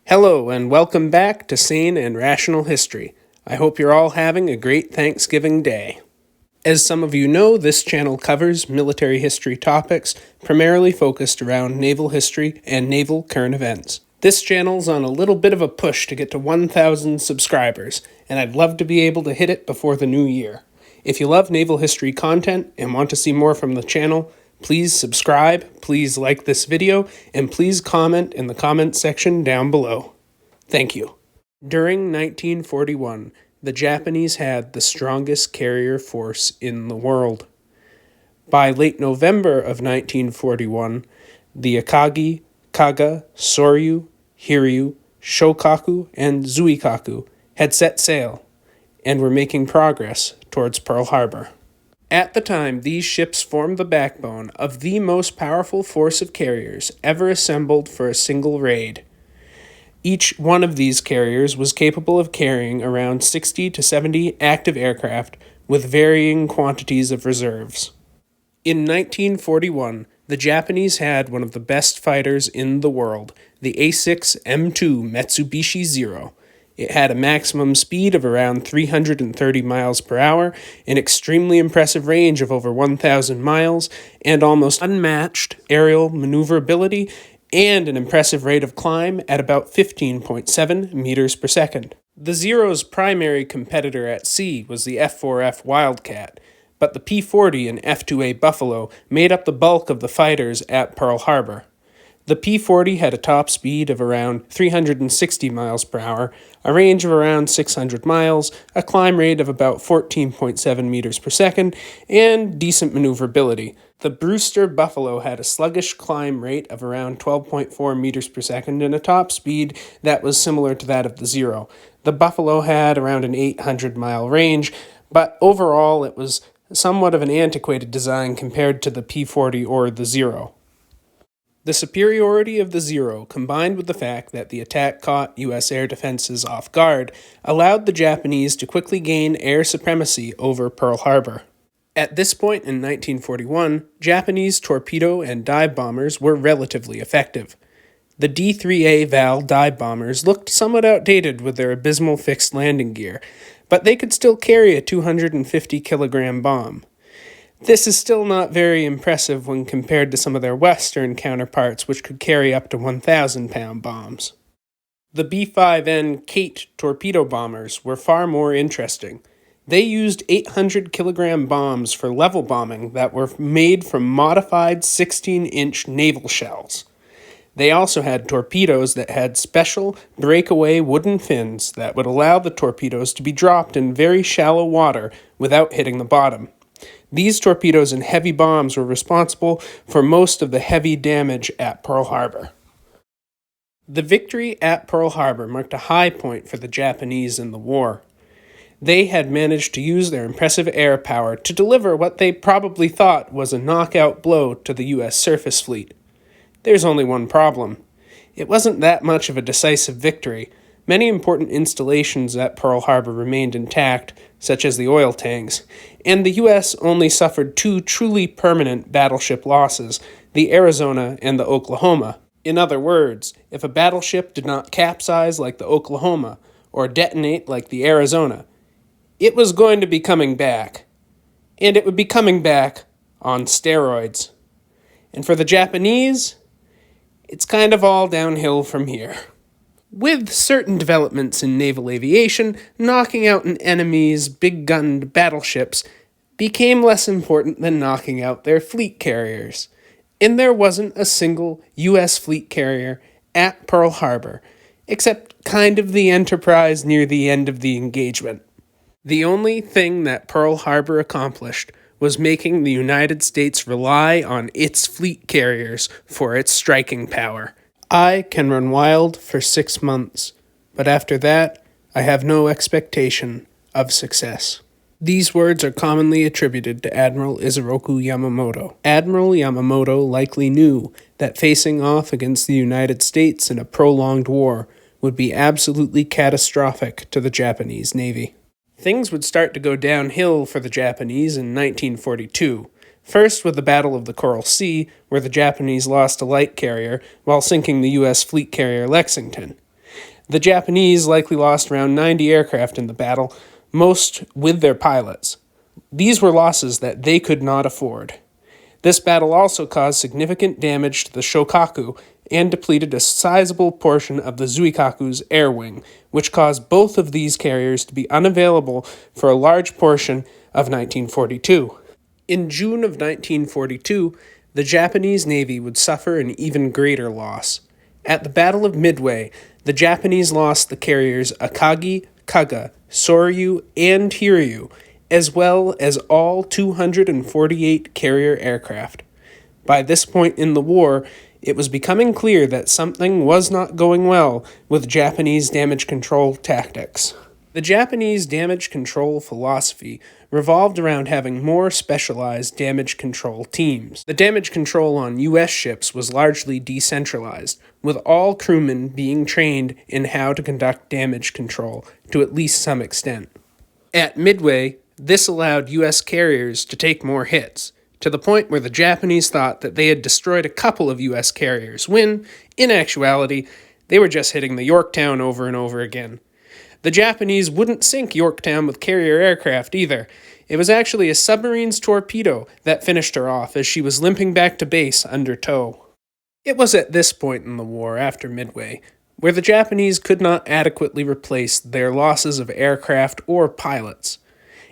Hello, and welcome back to Sane and Rational History. I hope you're all having a great Thanksgiving Day. As some of you know, this channel covers military history topics primarily focused around naval history and naval current events. This channel's on a little bit of a push to get to 1,000 subscribers, and I'd love to be able to hit it before the new year. If you love naval history content and want to see more from the channel, please subscribe, please like this video, and please comment in the comments section down below. Thank you. During 1941, the Japanese had the strongest carrier force in the world. By late November of 1941, the Akagi, Kaga, Soryu, Hiryu, Shokaku, and Zuikaku had set sail and were making progress towards Pearl Harbor. At the time, these ships formed the backbone of the most powerful force of carriers ever assembled for a single raid. Each one of these carriers was capable of carrying around 60 to 70 active aircraft with varying quantities of reserves. In 1941, the Japanese had one of the best fighters in the world, the A6M2 Mitsubishi Zero. It had a maximum speed of around 330 miles per hour, an extremely impressive range of over 1,000 miles, and almost unmatched aerial maneuverability, and an impressive rate of climb at about 15.7 meters per second. The Zero's primary competitor at sea was the F-4F Wildcat, but the P-40 and F-2A Buffalo made up the bulk of the fighters at Pearl Harbor. The P-40 had a top speed of around 360 miles per hour, a range of around 600 miles, a climb rate of about 14.7 meters per second, and decent maneuverability. The Brewster Buffalo had a sluggish climb rate of around 12.4 meters per second and a top speed that was similar to that of the Zero. The Buffalo had around an 800-mile range, but overall it was somewhat of an antiquated design compared to the P-40 or the Zero. The superiority of the Zero, combined with the fact that the attack caught U.S. air defenses off guard, allowed the Japanese to quickly gain air supremacy over Pearl Harbor. At this point in 1941, Japanese torpedo and dive bombers were relatively effective. The D-3A Val dive bombers looked somewhat outdated with their abysmal fixed landing gear, but they could still carry a 250-kilogram bomb. This is still not very impressive when compared to some of their Western counterparts, which could carry up to 1,000-pound bombs. The B-5N Kate torpedo bombers were far more interesting. They used 800-kilogram bombs for level bombing that were made from modified 16-inch naval shells. They also had torpedoes that had special breakaway wooden fins that would allow the torpedoes to be dropped in very shallow water without hitting the bottom. These torpedoes and heavy bombs were responsible for most of the heavy damage at Pearl Harbor. The victory at Pearl Harbor marked a high point for the Japanese in the war. They had managed to use their impressive air power to deliver what they probably thought was a knockout blow to the U.S. surface fleet. There's only one problem. It wasn't that much of a decisive victory. Many important installations at Pearl Harbor remained intact, such as the oil tanks, and the U.S. only suffered two truly permanent battleship losses, the Arizona and the Oklahoma. In other words, if a battleship did not capsize like the Oklahoma or detonate like the Arizona, it was going to be coming back. And it would be coming back on steroids. And for the Japanese, it's kind of all downhill from here. With certain developments in naval aviation, knocking out an enemy's big-gunned battleships became less important than knocking out their fleet carriers. And there wasn't a single U.S. fleet carrier at Pearl Harbor, except kind of the Enterprise near the end of the engagement. The only thing that Pearl Harbor accomplished was making the United States rely on its fleet carriers for its striking power. I can run wild for 6 months, but after that, I have no expectation of success. These words are commonly attributed to Admiral Isoroku Yamamoto. Admiral Yamamoto likely knew that facing off against the United States in a prolonged war would be absolutely catastrophic to the Japanese Navy. Things would start to go downhill for the Japanese in 1942. First with the Battle of the Coral Sea, where the Japanese lost a light carrier while sinking the U.S. fleet carrier Lexington. The Japanese likely lost around 90 aircraft in the battle, most with their pilots. These were losses that they could not afford. This battle also caused significant damage to the Shokaku and depleted a sizable portion of the Zuikaku's air wing, which caused both of these carriers to be unavailable for a large portion of 1942. In June of 1942, the Japanese Navy would suffer an even greater loss. At the Battle of Midway, the Japanese lost the carriers Akagi, Kaga, Soryu, and Hiryu, as well as all 248 carrier aircraft. By this point in the war, it was becoming clear that something was not going well with Japanese damage control tactics. The Japanese damage control philosophy revolved around having more specialized damage control teams. The damage control on U.S. ships was largely decentralized, with all crewmen being trained in how to conduct damage control to at least some extent. At Midway, this allowed U.S. carriers to take more hits, to the point where the Japanese thought that they had destroyed a couple of U.S. carriers, when, in actuality, they were just hitting the Yorktown over and over again. The Japanese wouldn't sink Yorktown with carrier aircraft either. It was actually a submarine's torpedo that finished her off as she was limping back to base under tow. It was at this point in the war, after Midway, where the Japanese could not adequately replace their losses of aircraft or pilots.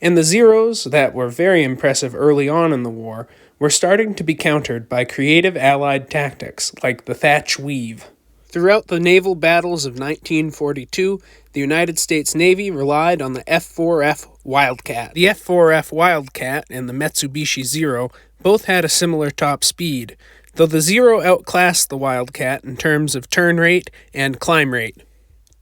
And the Zeros, that were very impressive early on in the war, were starting to be countered by creative Allied tactics like the Thatch Weave. Throughout the naval battles of 1942, the United States Navy relied on the F-4F Wildcat. The F-4F Wildcat and the Mitsubishi Zero both had a similar top speed, though the Zero outclassed the Wildcat in terms of turn rate and climb rate.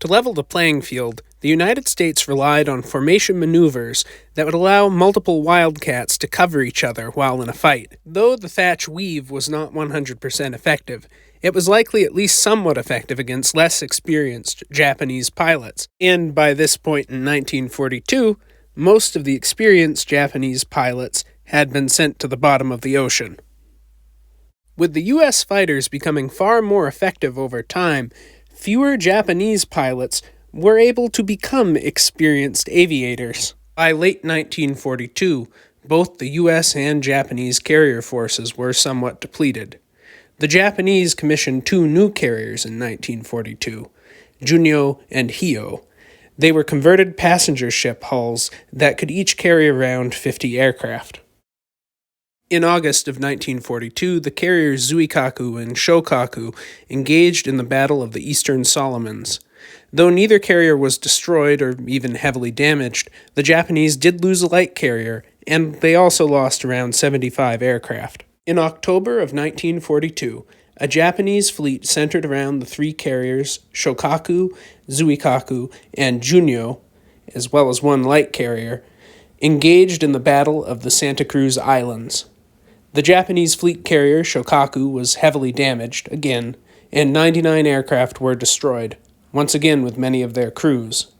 To level the playing field, the United States relied on formation maneuvers that would allow multiple Wildcats to cover each other while in a fight. Though the Thatch Weave was not 100% effective, it was likely at least somewhat effective against less experienced Japanese pilots, and by this point in 1942, most of the experienced Japanese pilots had been sent to the bottom of the ocean. With the U.S. fighters becoming far more effective over time, fewer Japanese pilots were able to become experienced aviators. By late 1942, both the U.S. and Japanese carrier forces were somewhat depleted. The Japanese commissioned 2 new carriers in 1942, Junyo and Hyo. They were converted passenger ship hulls that could each carry around 50 aircraft. In August of 1942, the carriers Zuikaku and Shokaku engaged in the Battle of the Eastern Solomons. Though neither carrier was destroyed or even heavily damaged, the Japanese did lose a light carrier, and they also lost around 75 aircraft. In October of 1942, a Japanese fleet centered around the 3 carriers Shokaku, Zuikaku, and Junyo, as well as 1 light carrier, engaged in the Battle of the Santa Cruz Islands. The Japanese fleet carrier Shokaku was heavily damaged, again, and 99 aircraft were destroyed, once again with many of their crews.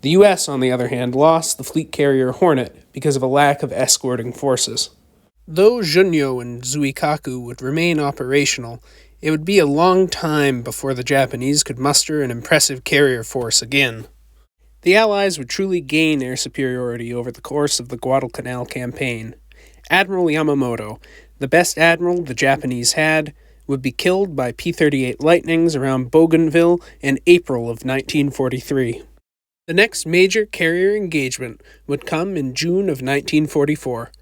The U.S., on the other hand, lost the fleet carrier Hornet because of a lack of escorting forces. Though Junyo and Zuikaku would remain operational, it would be a long time before the Japanese could muster an impressive carrier force again. The Allies would truly gain air superiority over the course of the Guadalcanal campaign. Admiral Yamamoto, the best admiral the Japanese had, would be killed by P-38 Lightnings around Bougainville in April of 1943. The next major carrier engagement would come in June of 1944.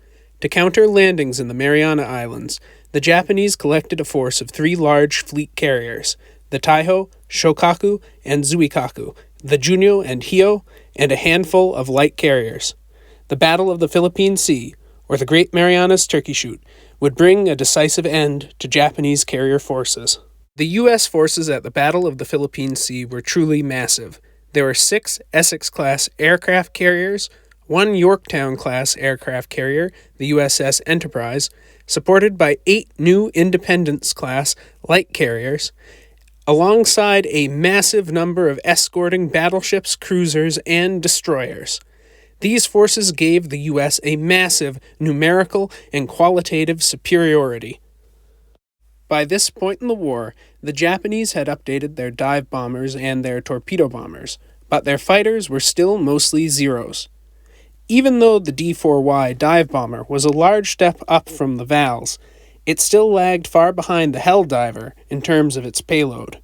To counter landings in the Mariana Islands, the Japanese collected a force of 3 large fleet carriers, the Taiho, Shokaku, and Zuikaku, the Junyo and Hyo, and a handful of light carriers. The Battle of the Philippine Sea, or the Great Marianas Turkey Shoot, would bring a decisive end to Japanese carrier forces. The U.S. forces at the Battle of the Philippine Sea were truly massive. There were 6 Essex-class aircraft carriers, 1 Yorktown-class aircraft carrier, the USS Enterprise, supported by 8 new Independence-class light carriers, alongside a massive number of escorting battleships, cruisers, and destroyers. These forces gave the U.S. a massive numerical and qualitative superiority. By this point in the war, the Japanese had updated their dive bombers and their torpedo bombers, but their fighters were still mostly Zeros. Even though the D-4Y dive bomber was a large step up from the Vals, it still lagged far behind the Helldiver in terms of its payload.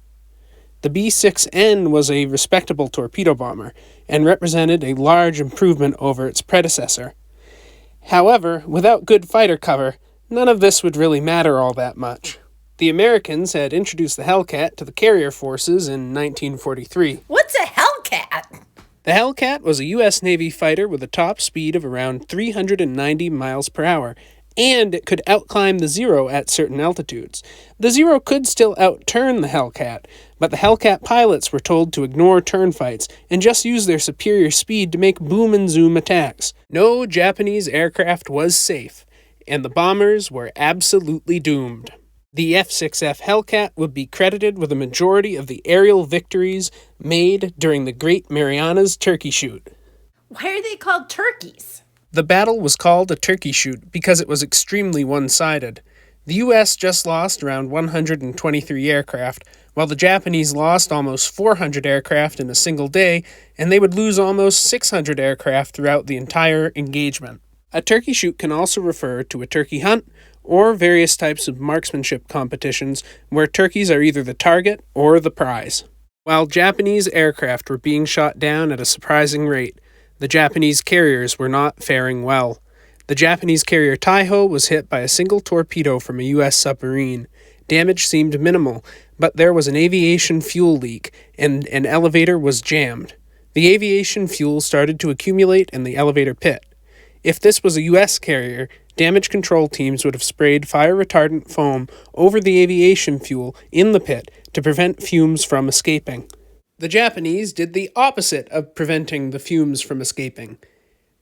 The B-6N was a respectable torpedo bomber and represented a large improvement over its predecessor. However, without good fighter cover, none of this would really matter all that much. The Americans had introduced the Hellcat to the carrier forces in 1943. What's a Hellcat? The Hellcat was a U.S. Navy fighter with a top speed of around 390 miles per hour, and it could outclimb the Zero at certain altitudes. The Zero could still outturn the Hellcat, but the Hellcat pilots were told to ignore turn fights and just use their superior speed to make boom and zoom attacks. No Japanese aircraft was safe, and the bombers were absolutely doomed. The F-6F Hellcat would be credited with a majority of the aerial victories made during the Great Marianas Turkey Shoot. Why are they called turkeys? The battle was called a turkey shoot because it was extremely one-sided. The U.S. just lost around 123 aircraft, while the Japanese lost almost 400 aircraft in a single day, and they would lose almost 600 aircraft throughout the entire engagement. A turkey shoot can also refer to a turkey hunt, or various types of marksmanship competitions where turkeys are either the target or the prize. While Japanese aircraft were being shot down at a surprising rate, the Japanese carriers were not faring well. The Japanese carrier Taiho was hit by a single torpedo from a U.S. submarine. Damage seemed minimal, but there was an aviation fuel leak, and an elevator was jammed. The aviation fuel started to accumulate in the elevator pit. If this was a U.S. carrier, damage control teams would have sprayed fire-retardant foam over the aviation fuel in the pit to prevent fumes from escaping. The Japanese did the opposite of preventing the fumes from escaping.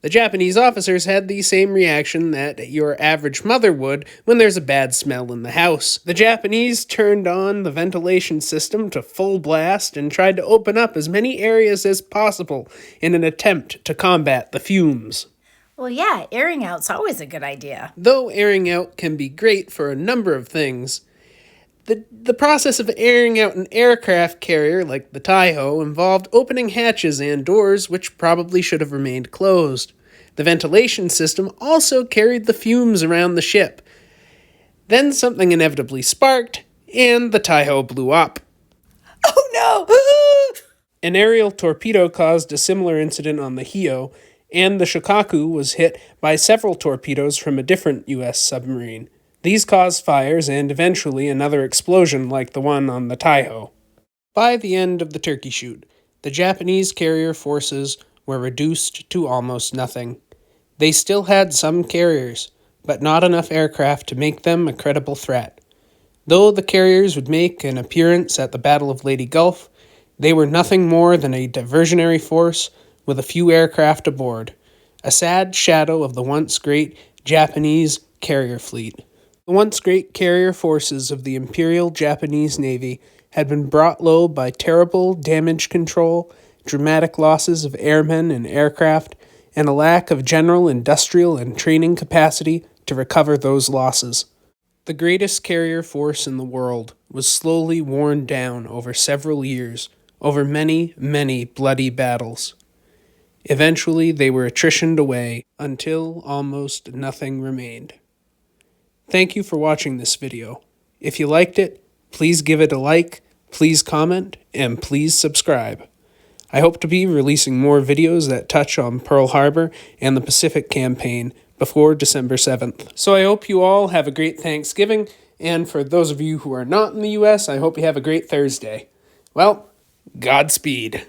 The Japanese officers had the same reaction that your average mother would when there's a bad smell in the house. The Japanese turned on the ventilation system to full blast and tried to open up as many areas as possible in an attempt to combat the fumes. Well, yeah, airing out's always a good idea. Though airing out can be great for a number of things, the process of airing out an aircraft carrier like the Taiho involved opening hatches and doors which probably should have remained closed. The ventilation system also carried the fumes around the ship. Then something inevitably sparked, and the Taiho blew up. Oh no! An aerial torpedo caused a similar incident on the Hio, and the Shokaku was hit by several torpedoes from a different U.S. submarine. These caused fires and eventually another explosion like the one on the Taiho. By the end of the turkey shoot, the Japanese carrier forces were reduced to almost nothing. They still had some carriers, but not enough aircraft to make them a credible threat. Though the carriers would make an appearance at the Battle of Leyte Gulf, they were nothing more than a diversionary force with a few aircraft aboard, a sad shadow of the once great Japanese carrier fleet. The once great carrier forces of the Imperial Japanese Navy had been brought low by terrible damage control, dramatic losses of airmen and aircraft, and a lack of general industrial and training capacity to recover those losses. The greatest carrier force in the world was slowly worn down over several years, over many, many bloody battles. Eventually, they were attritioned away until almost nothing remained. Thank you for watching this video. If you liked it, please give it a like, please comment, and please subscribe. I hope to be releasing more videos that touch on Pearl Harbor and the Pacific Campaign before December 7th. So I hope you all have a great Thanksgiving, and for those of you who are not in the US, I hope you have a great Thursday. Well, Godspeed.